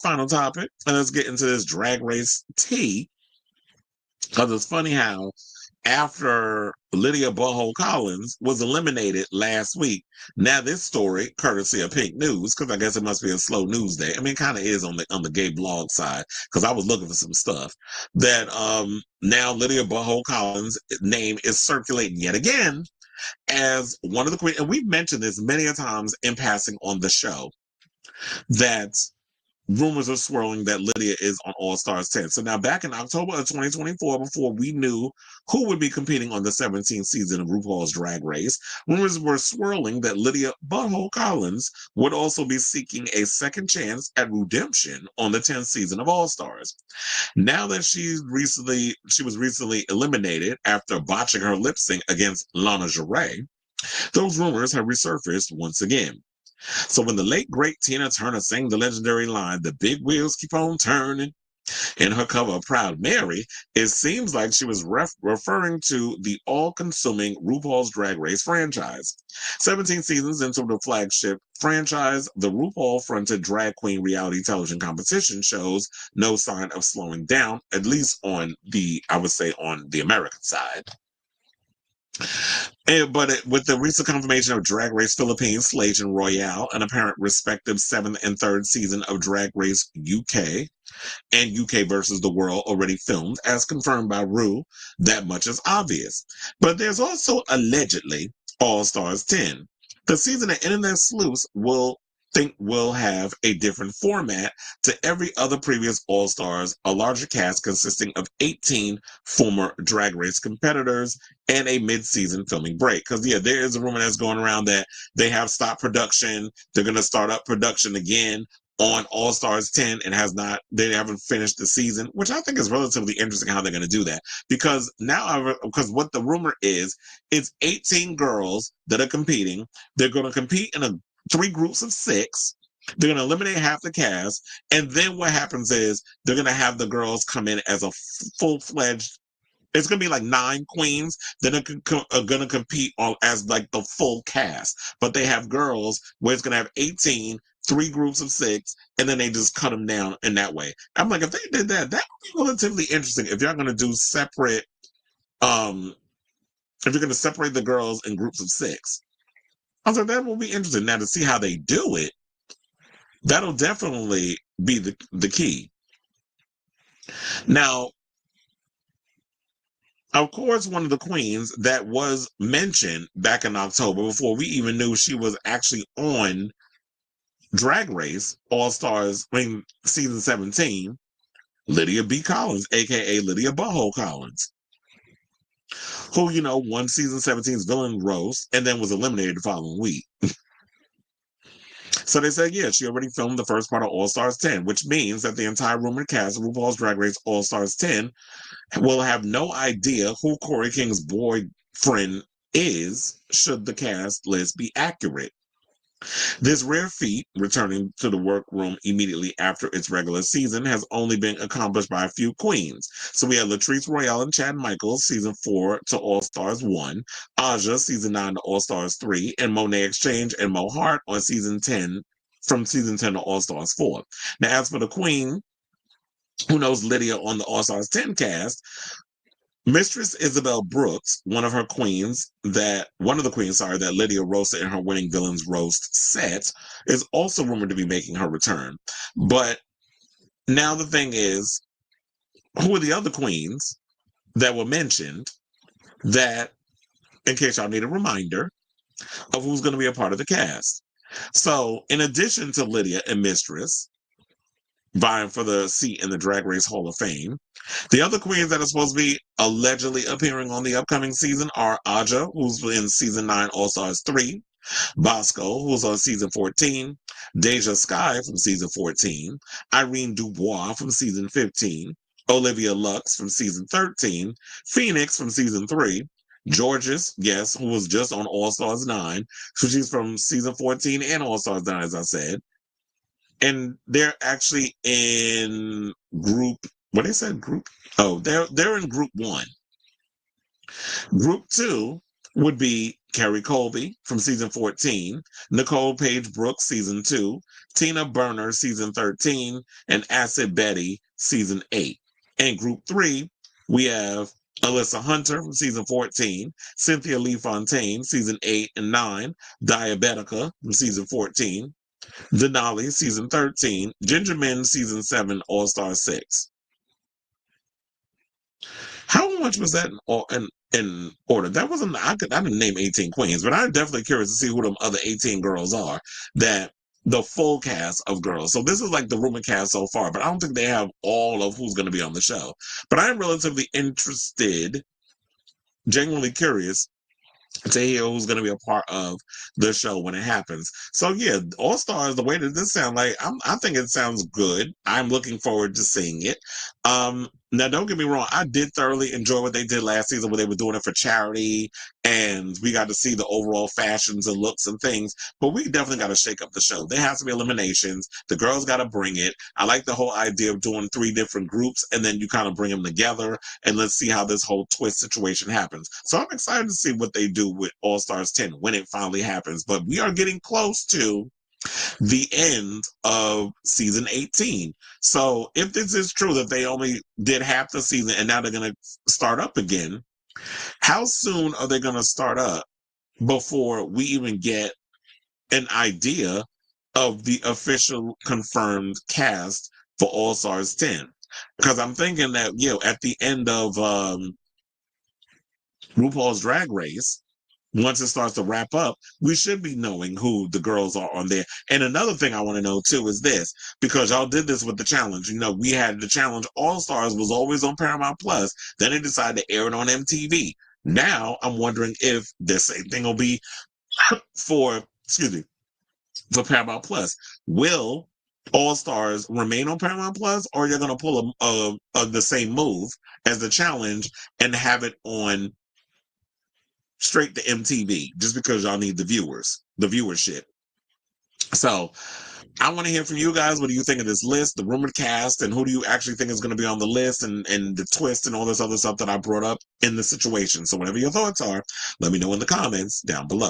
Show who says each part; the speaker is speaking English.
Speaker 1: final topic, and let's get into this drag race tea. Because it's funny how after Lydia Butthole Collins was eliminated last week, now this story, courtesy of Pink News, because I guess it must be a slow news day. I mean, it kind of is on the gay blog side, because I was looking for some stuff. That now Lydia Butthole Collins' name is circulating yet again as one of the queens, and we've mentioned this many a times in passing on the show, that rumors are swirling that Lydia is on All Stars 10. So now back in October of 2024, before we knew who would be competing on the 17th season of RuPaul's Drag Race, rumors were swirling that Lydia Butthole Collins would also be seeking a second chance at redemption on the 10th season of All Stars. Now that she was recently eliminated after botching her lip sync against Lana Jarre, those rumors have resurfaced once again. So when the late great Tina Turner sang the legendary line, "The big wheels keep on turning," in her cover of Proud Mary, it seems like she was referring to the all-consuming RuPaul's Drag Race franchise. 17 seasons into the flagship franchise, the RuPaul-fronted drag queen reality television competition shows no sign of slowing down, at least I would say, on the American side. With the recent confirmation of Drag Race Philippines, Slage and Royale, an apparent respective 7th and 3rd season of Drag Race UK, and UK versus the World already filmed, as confirmed by Ru, that much is obvious. But there's also allegedly All Stars 10. The season of Internet Sleuths will have a different format to every other previous All Stars, a larger cast consisting of 18 former Drag Race competitors and a mid-season filming break. Because there is a rumor that's going around that they have stopped production. They're going to start up production again on All Stars 10 and they haven't finished the season, which I think is relatively interesting how they're going to do that. Because what the rumor is, it's 18 girls that are competing. They're going to compete in 3 groups of 6. They're going to eliminate half the cast. And then what happens is they're going to have the girls come in as a full-fledged. It's going to be like 9 queens that are going to compete as like the full cast. But they have girls where it's going to have 18, 3 groups of 6, and then they just cut them down in that way. I'm like, if they did that, that would be relatively interesting. If you're going to do separate, if you're going to separate the girls in groups of 6. I was like, that will be interesting. Now, to see how they do it, that'll definitely be the key. Now, of course, one of the queens that was mentioned back in October, before we even knew she was actually on Drag Race All Stars, season 17, Lydia B. Collins, aka Lydia Butthole Collins, who, won season 17's villain roast and then was eliminated the following week. So they said, yeah, she already filmed the first part of All Stars 10, which means that the entire rumored cast of RuPaul's Drag Race All Stars 10 will have no idea who Corey King's boyfriend is, should the cast list be accurate. This rare feat, returning to the workroom immediately after its regular season, has only been accomplished by a few queens. So we have Latrice Royale and Chad Michaels, season 4 to All Stars 1, Aja, season 9 to All Stars 3, and Monet Exchange and Mo Hart on season 10, from season 10 to All Stars 4. Now, as for the queen who knows Lydia on the All Stars 10 cast, Mistress Isabel Brooks, one of the queens, that Lydia roasted in her winning Villains Roast set, is also rumored to be making her return. But now the thing is, who are the other queens that were mentioned that, in case y'all need a reminder, of who's going to be a part of the cast? So, in addition to Lydia and Mistress vying for the seat in the Drag Race Hall of Fame, the other queens that are supposed to be allegedly appearing on the upcoming season are Aja, who's in season 9 All Stars 3, Bosco, who's on season 14, Deja Sky from season 14, Irene Dubois from season 15, Olivia Lux from season 13, Phoenix from season 3, Georges, yes, who was just on All Stars 9, so she's from season 14 and All Stars 9, as I said. And they're actually in group. What they said group? Oh, they're in group 1. Group 2 would be Carrie Colby from season 14, Nicole Page Brooks, season 2, Tina Burner, season 13, and Acid Betty, season 8. In group 3, we have Alyssa Hunter from season 14, Cynthia Lee Fontaine, season 8 and 9, Diabetica from season 14, Denali, season 13, Ginger Min, season 7, All Star 6. How much was that in order? That wasn't. I didn't name 18 queens, but I'm definitely curious to see who them other 18 girls are. That the full cast of girls. So this is like the rumor cast so far, but I don't think they have all of who's going to be on the show. But I'm relatively interested, genuinely curious to hear who's going to be a part of the show when it happens. So yeah, All Stars. The way that this sounds like, I think it sounds good. I'm looking forward to seeing it. Now, don't get me wrong. I did thoroughly enjoy what they did last season, where they were doing it for charity, and we got to see the overall fashions and looks and things. But we definitely got to shake up the show. There has to be eliminations. The girls got to bring it. I like the whole idea of doing 3 different groups, and then you kind of bring them together, and let's see how this whole twist situation happens. So I'm excited to see what they do with All Stars 10 when it finally happens. But we are getting close to the end of season 18. So if this is true that they only did half the season and now they're going to start up again, how soon are they going to start up before we even get an idea of the official confirmed cast for All Stars 10? Because I'm thinking that, at the end of RuPaul's Drag Race, once it starts to wrap up, we should be knowing who the girls are on there. And another thing I want to know too is this, because y'all did this with the challenge. We had the challenge All Stars was always on Paramount Plus. Then they decided to air it on MTV. Now I'm wondering if the same thing will be for, for Paramount Plus. Will All Stars remain on Paramount Plus, or you're going to pull the same move as the challenge and have it on straight to MTV just because y'all need the viewership. So I want to hear from you guys. What do you think of this list, the rumored cast, and who do you actually think is going to be on the list, and the twist and all this other stuff that I brought up in the situation? So whatever your thoughts are, let me know in the comments down below.